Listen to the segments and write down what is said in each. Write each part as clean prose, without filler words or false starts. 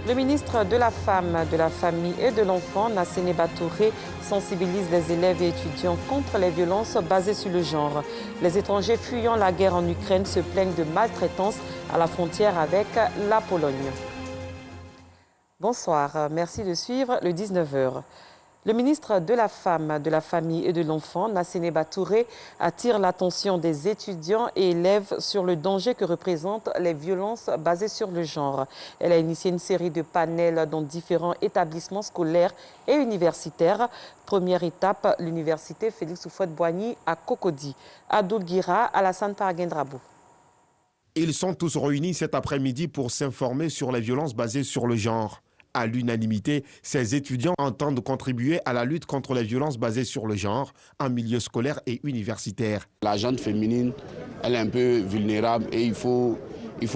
Le ministre de la Femme, de la Famille et de l'Enfant, Nassene Batouré, sensibilise les élèves et étudiants contre les violences basées sur le genre. Les étrangers fuyant la guerre en Ukraine se plaignent de maltraitance à la frontière avec la Pologne. Bonsoir, merci de suivre le 19h. Le ministre de la Femme, de la Famille et de l'Enfant, Nassene Batouré, attire l'attention des étudiants et élèves sur le danger que représentent les violences basées sur le genre. Elle a initié une série de panels dans différents établissements scolaires et universitaires. Première étape, l'université Félix Houphouët-Boigny à Cocody. Abdoul Guira, Alassane Paraguendrabou. Ils sont tous réunis cet après-midi pour s'informer sur les violences basées sur le genre. À l'unanimité, ces étudiants entendent contribuer à la lutte contre les violences basées sur le genre en milieu scolaire et universitaire. La gente féminine, elle est un peu vulnérable et il faut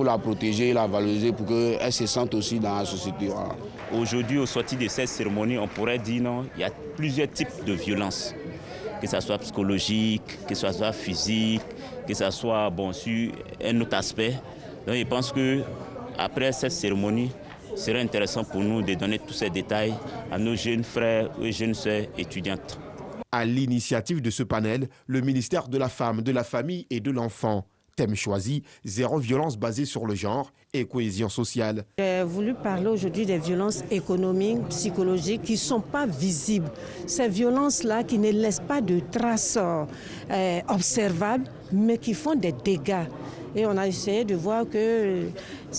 la protéger, la valoriser pour qu'elle se sente aussi dans la société. Voilà. Aujourd'hui, au sortir de cette cérémonie, on pourrait dire non, il y a plusieurs types de violences, que ce soit psychologique, que ce soit physique, que ce soit sur un autre aspect. Donc je pense qu'après cette cérémonie, il serait intéressant pour nous de donner tous ces détails à nos jeunes frères et jeunes sœurs étudiantes. À l'initiative de ce panel, le ministère de la Femme, de la Famille et de l'Enfant. Thème choisi, zéro violence basée sur le genre et cohésion sociale. J'ai voulu parler aujourd'hui des violences économiques, psychologiques qui ne sont pas visibles. Ces violences-là qui ne laissent pas de traces observables, mais qui font des dégâts. Et on a essayé de voir que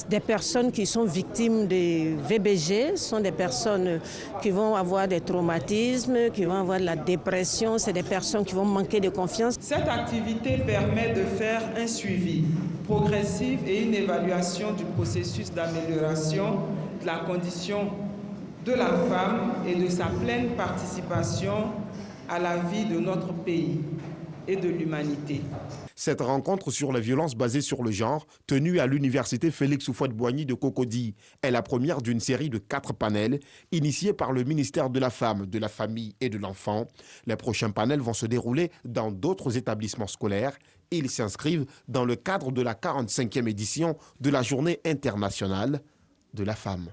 des personnes qui sont victimes de VBG sont des personnes qui vont avoir des traumatismes, qui vont avoir de la dépression, c'est des personnes qui vont manquer de confiance. Cette activité permet de faire un suivi progressif et une évaluation du processus d'amélioration de la condition de la femme et de sa pleine participation à la vie de notre pays et de l'humanité. Cette rencontre sur les violences basées sur le genre, tenue à l'université Félix Houphouët-Boigny de Cocody, est la première d'une série de 4 panels initiés par le ministère de la Femme, de la Famille et de l'Enfant. Les prochains panels vont se dérouler dans d'autres établissements scolaires. Ils s'inscrivent dans le cadre de la 45e édition de la Journée internationale de la femme.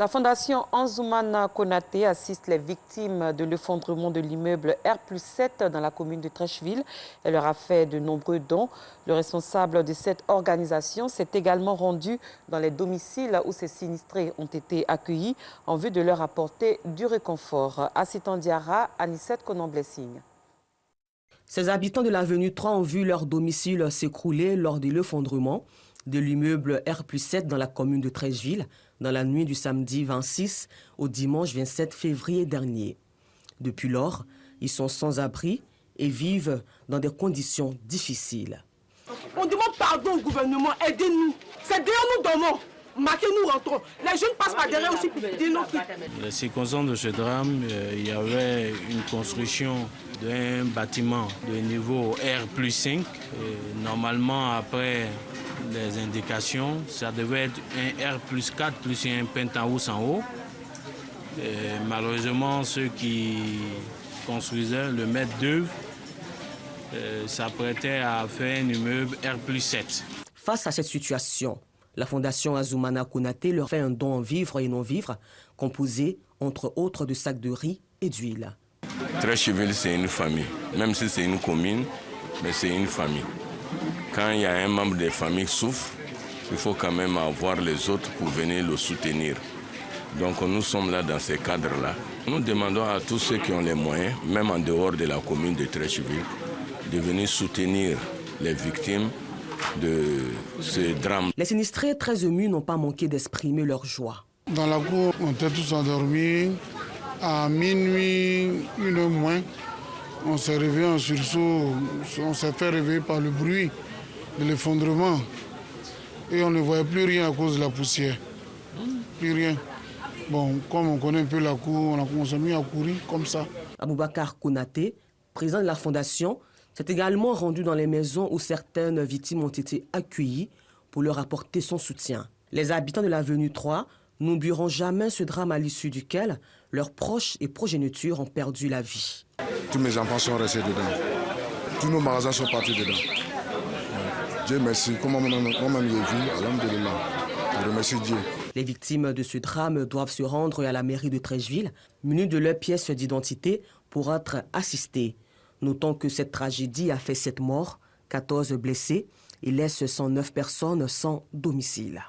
La Fondation Anzoumana Konaté assiste les victimes de l'effondrement de l'immeuble R+7 dans la commune de Treichville. Elle leur a fait de nombreux dons. Le responsable de cette organisation s'est également rendu dans les domiciles où ces sinistrés ont été accueillis en vue de leur apporter du réconfort. Assitan Diara, Anissette Konan-Blessing. Ces habitants de l'avenue 3 ont vu leur domicile s'écrouler lors de l'effondrement de l'immeuble R+7 dans la commune de Treichville dans la nuit du samedi 26 au dimanche 27 février dernier. Depuis lors, ils sont sans abri et vivent dans des conditions difficiles. On demande pardon au gouvernement, aidez-nous. C'est derrière nous dormons. Marquez-nous, rentrons. Les jeunes passent par derrière aussi pour dire non. Les circonstances de ce drame, il y avait une construction d'un bâtiment de niveau R+5. Normalement, après les indications, ça devait être un R+4 plus un penthouse en haut. Malheureusement, ceux qui construisaient, le maître d'œuvre, s'apprêtait à faire un immeuble R+7. Face à cette situation, la Fondation Anzoumana Konaté leur fait un don en vivres et non-vivres, composé, entre autres, de sacs de riz et d'huile. Treichville, c'est une famille. Même si c'est une commune, mais c'est une famille. Quand il y a un membre de la famille qui souffre, il faut quand même avoir les autres pour venir le soutenir. Donc nous sommes là dans ces cadres-là. Nous demandons à tous ceux qui ont les moyens, même en dehors de la commune de Treichville, de venir soutenir les victimes de ce drame. Les sinistrés très émus n'ont pas manqué d'exprimer leur joie. Dans la cour, on était tous endormis. À minuit, 1h moins, on s'est réveillé en sursaut. On s'est fait réveiller par le bruit de l'effondrement. Et on ne voyait plus rien à cause de la poussière. Plus rien. Bon, comme on connaît un peu la cour, on a commencé à courir comme ça. Aboubakar Konaté, président de la Fondation, s'est également rendu dans les maisons où certaines victimes ont été accueillies pour leur apporter son soutien. Les habitants de l'avenue 3 n'oublieront jamais ce drame à l'issue duquel leurs proches et progénitures ont perdu la vie. Tous mes enfants sont restés dedans. Tous nos magasins sont partis dedans. Dieu merci. Comment on a vu, alhamdulillah. Je remercie Dieu. Les victimes de ce drame doivent se rendre à la mairie de Treichville, munis de leurs pièces d'identité pour être assistés. Notons que cette tragédie a fait 7 morts, 14 blessés et laisse 109 personnes sans domicile.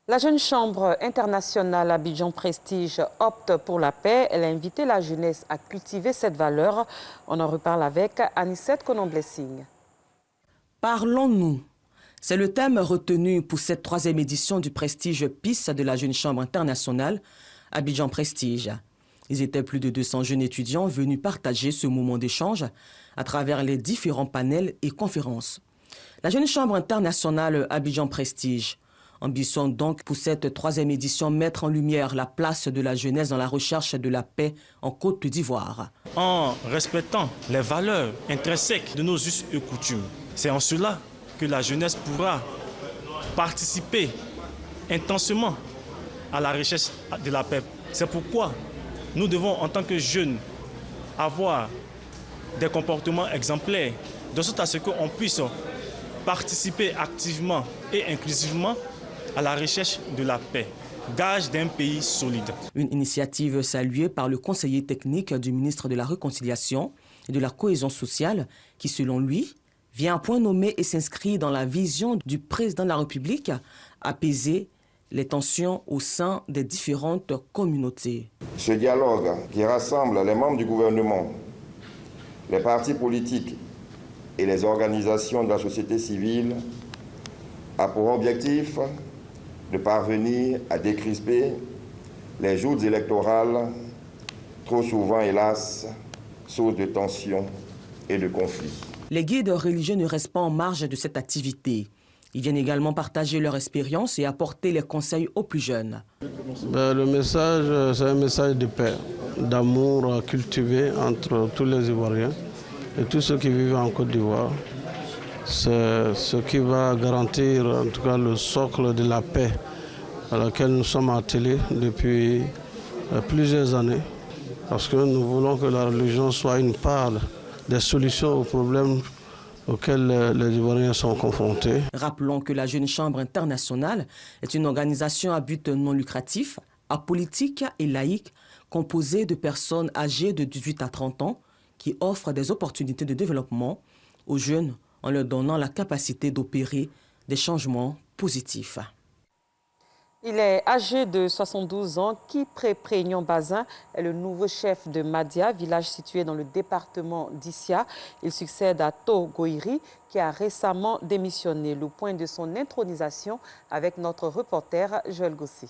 La jeune chambre internationale Abidjan Prestige opte pour la paix. Elle a invité la jeunesse à cultiver cette valeur. On en reparle avec Anissette Konon-Blessing. Parlons-nous. C'est le thème retenu pour cette 3e édition du Prestige Peace de la jeune chambre internationale Abidjan Prestige. Ils étaient plus de 200 jeunes étudiants venus partager ce moment d'échange à travers les différents panels et conférences. La jeune chambre internationale Abidjan Prestige ambitionne donc pour cette 3e édition mettre en lumière la place de la jeunesse dans la recherche de la paix en Côte d'Ivoire. En respectant les valeurs intrinsèques de nos us et coutumes, c'est en cela que la jeunesse pourra participer intensément à la recherche de la paix. C'est pourquoi nous devons, en tant que jeunes, avoir des comportements exemplaires, de sorte à ce qu'on puisse participer activement et inclusivement à la recherche de la paix, gage d'un pays solide. Une initiative saluée par le conseiller technique du ministre de la Réconciliation et de la Cohésion sociale qui, selon lui, vient à point nommé et s'inscrit dans la vision du président de la République, apaiser les tensions au sein des différentes communautés. Ce dialogue qui rassemble les membres du gouvernement, les partis politiques et les organisations de la société civile a pour objectif de parvenir à décrisper les joutes électorales, trop souvent, hélas, source de tensions et de conflits. Les guides religieux ne restent pas en marge de cette activité. Ils viennent également partager leur expérience et apporter les conseils aux plus jeunes. Le message, c'est un message de paix, d'amour à cultiver entre tous les Ivoiriens et tous ceux qui vivent en Côte d'Ivoire. C'est ce qui va garantir en tout cas le socle de la paix à laquelle nous sommes attelés depuis plusieurs années. Parce que nous voulons que la religion soit une part des solutions aux problèmes auxquels les Ivoiriens sont confrontés. Rappelons que la Jeune Chambre internationale est une organisation à but non lucratif, apolitique et laïque, composée de personnes âgées de 18 à 30 ans qui offre des opportunités de développement aux jeunes en leur donnant la capacité d'opérer des changements positifs. Il est âgé de 72 ans. Kipré Prégnon Bazin est le nouveau chef de Madia, village situé dans le département d'Issia. Il succède à To Goiri, qui a récemment démissionné. Le point de son intronisation avec notre reporter Joël Gossi.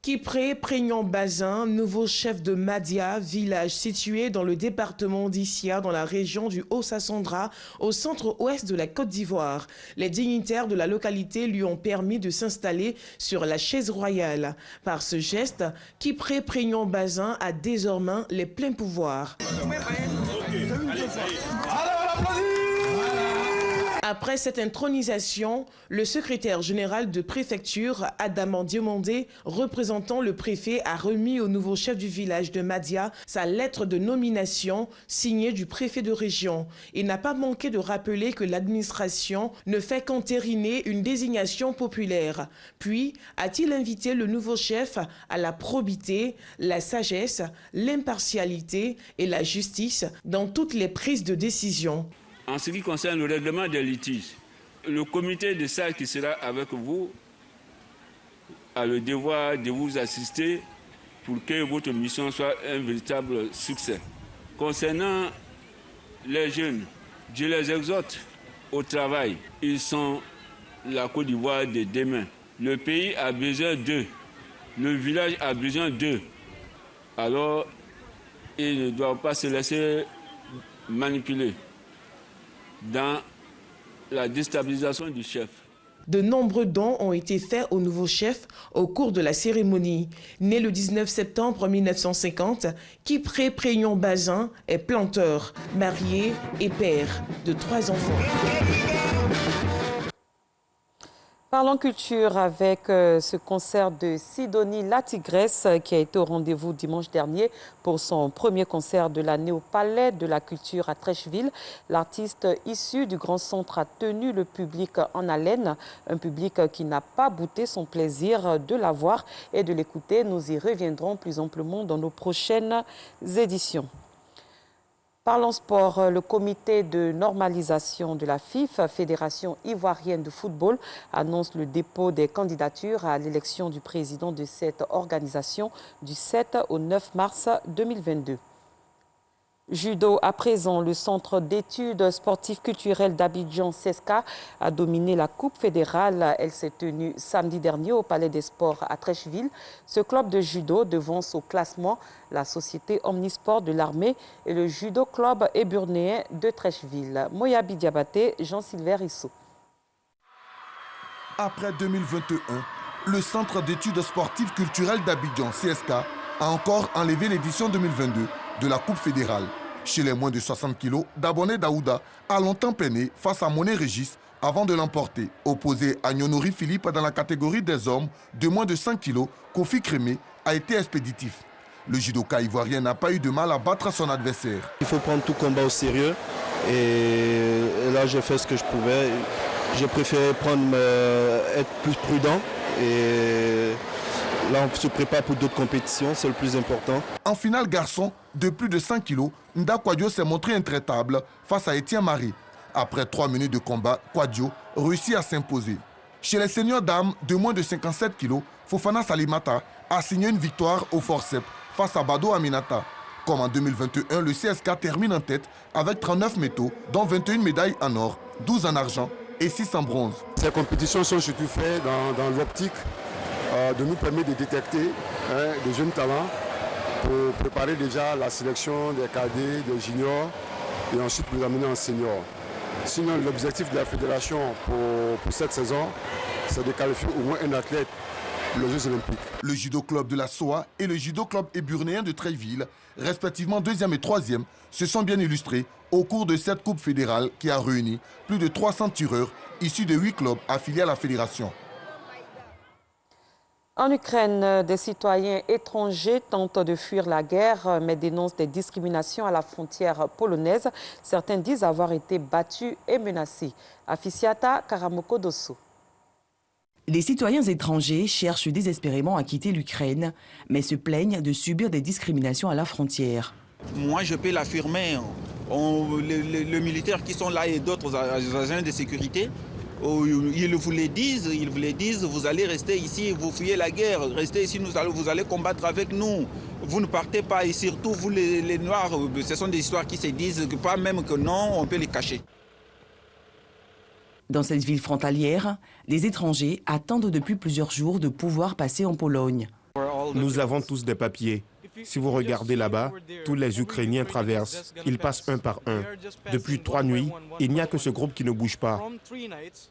Kipré Prégnon Bazin, nouveau chef de Madia, village situé dans le département d'Issia, dans la région du Haut-Sassandra, au centre-ouest de la Côte d'Ivoire. Les dignitaires de la localité lui ont permis de s'installer sur la chaise royale. Par ce geste, Kipré Prégnon Bazin a désormais les pleins pouvoirs. Après cette intronisation, le secrétaire général de préfecture, Adaman Diomandé, représentant le préfet, a remis au nouveau chef du village de Madia sa lettre de nomination signée du préfet de région. Il n'a pas manqué de rappeler que l'administration ne fait qu'entériner une désignation populaire. Puis, a-t-il invité le nouveau chef à la probité, la sagesse, l'impartialité et la justice dans toutes les prises de décision. En ce qui concerne le règlement des litiges, le comité de salle qui sera avec vous a le devoir de vous assister pour que votre mission soit un véritable succès. Concernant les jeunes, je les exhorte au travail. Ils sont la Côte d'Ivoire de demain. Le pays a besoin d'eux. Le village a besoin d'eux. Alors, ils ne doivent pas se laisser manipuler dans la déstabilisation du chef. De nombreux dons ont été faits au nouveau chef au cours de la cérémonie. Né le 19 septembre 1950, Kipré Prégnon Bazin est planteur, marié et père de 3 enfants. Parlons culture avec ce concert de Sidonie La Tigresse qui a été au rendez-vous dimanche dernier pour son premier concert de l'année au Palais de la Culture à Trècheville. L'artiste issu du Grand Centre a tenu le public en haleine, un public qui n'a pas bouté son plaisir de la voir et de l'écouter. Nous y reviendrons plus amplement dans nos prochaines éditions. Parlons sport, le comité de normalisation de la FIF, Fédération ivoirienne de football, annonce le dépôt des candidatures à l'élection du président de cette organisation du 7 au 9 mars 2022. Judo, à présent, le Centre d'études sportives culturelles d'Abidjan, CESCA, a dominé la Coupe fédérale. Elle s'est tenue samedi dernier au Palais des Sports à Trècheville. Ce club de judo devance au classement la société Omnisport de l'armée et le Judo Club éburnéen de Trècheville. Moyabi Diabaté, Jean-Sylvain Rissou. Après 2021, le Centre d'études sportives culturelles d'Abidjan, CSK, a encore enlevé l'édition 2022 de la Coupe fédérale. Chez les moins de 60 kg, Daboné Daouda a longtemps peiné face à Monet Régis avant de l'emporter. Opposé à Nyonori Philippe dans la catégorie des hommes de moins de 5 kg, Kofi Crémé a été expéditif. Le judoka ivoirien n'a pas eu de mal à battre son adversaire. Il faut prendre tout combat au sérieux et là j'ai fait ce que je pouvais. J'ai préféré être plus prudent et là, on se prépare pour d'autres compétitions, c'est le plus important. En finale garçon, de plus de 5 kg, Nda Kwadjo s'est montré intraitable face à Étienne Marie. Après 3 minutes de combat, Kwadjo réussit à s'imposer. Chez les seniors dames de moins de 57 kg, Fofana Salimata a signé une victoire au forceps face à Bado Aminata. Comme en 2021, le CSK termine en tête avec 39 métaux, dont 21 médailles en or, 12 en argent et 6 en bronze. Ces compétitions sont surtout faites dans l'optique de nous permettre de détecter des jeunes talents pour préparer déjà la sélection des cadets, des juniors et ensuite les amener en senior. Sinon, l'objectif de la fédération pour cette saison, c'est de qualifier au moins un athlète pour les Jeux Olympiques. Le judo club de la SOA et le judo club éburnéen de Trècheville, respectivement 2e et 3e, se sont bien illustrés au cours de cette coupe fédérale qui a réuni plus de 300 tireurs issus de 8 clubs affiliés à la fédération. En Ukraine, des citoyens étrangers tentent de fuir la guerre, mais dénoncent des discriminations à la frontière polonaise. Certains disent avoir été battus et menacés. Afficiata Karamoko Dosso. Les citoyens étrangers cherchent désespérément à quitter l'Ukraine, mais se plaignent de subir des discriminations à la frontière. Moi, je peux l'affirmer. Les militaires qui sont là et d'autres agents de sécurité, ils vous le disent, vous allez rester ici, vous fuyez la guerre, restez ici, vous allez combattre avec nous. Vous ne partez pas et surtout vous les Noirs, ce sont des histoires qui se disent que pas même que non, on peut les cacher. Dans cette ville frontalière, les étrangers attendent depuis plusieurs jours de pouvoir passer en Pologne. Nous avons tous des papiers. Si vous regardez là-bas, tous les Ukrainiens traversent. Ils passent un par un. Depuis 3 nuits, il n'y a que ce groupe qui ne bouge pas.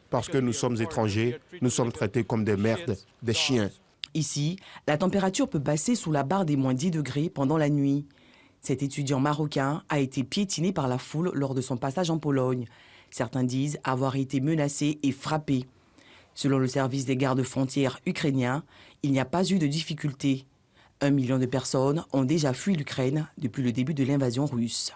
Parce que nous sommes étrangers, nous sommes traités comme des merdes, des chiens. Ici, la température peut passer sous la barre des moins 10 degrés pendant la nuit. Cet étudiant marocain a été piétiné par la foule lors de son passage en Pologne. Certains disent avoir été menacés et frappés. Selon le service des gardes-frontières ukrainiens, il n'y a pas eu de difficultés. 1 million de personnes ont déjà fui l'Ukraine depuis le début de l'invasion russe.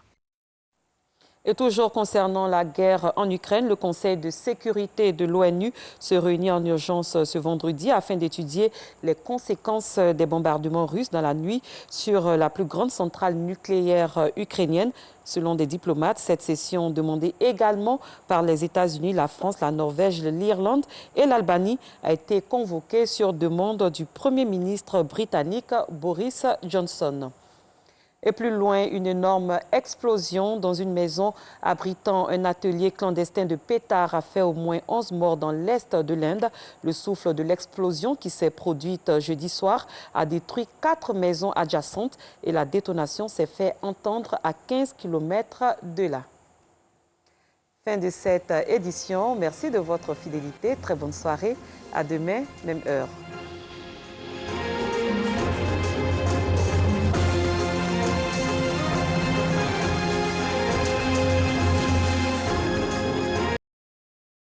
Et toujours concernant la guerre en Ukraine, le Conseil de sécurité de l'ONU se réunit en urgence ce vendredi afin d'étudier les conséquences des bombardements russes dans la nuit sur la plus grande centrale nucléaire ukrainienne. Selon des diplomates, cette session demandée également par les États-Unis, la France, la Norvège, l'Irlande et l'Albanie a été convoquée sur demande du Premier ministre britannique Boris Johnson. Et plus loin, une énorme explosion dans une maison abritant un atelier clandestin de pétards a fait au moins 11 morts dans l'est de l'Inde. Le souffle de l'explosion qui s'est produite jeudi soir a détruit 4 maisons adjacentes et la détonation s'est fait entendre à 15 km de là. Fin de cette édition. Merci de votre fidélité. Très bonne soirée. À demain, même heure.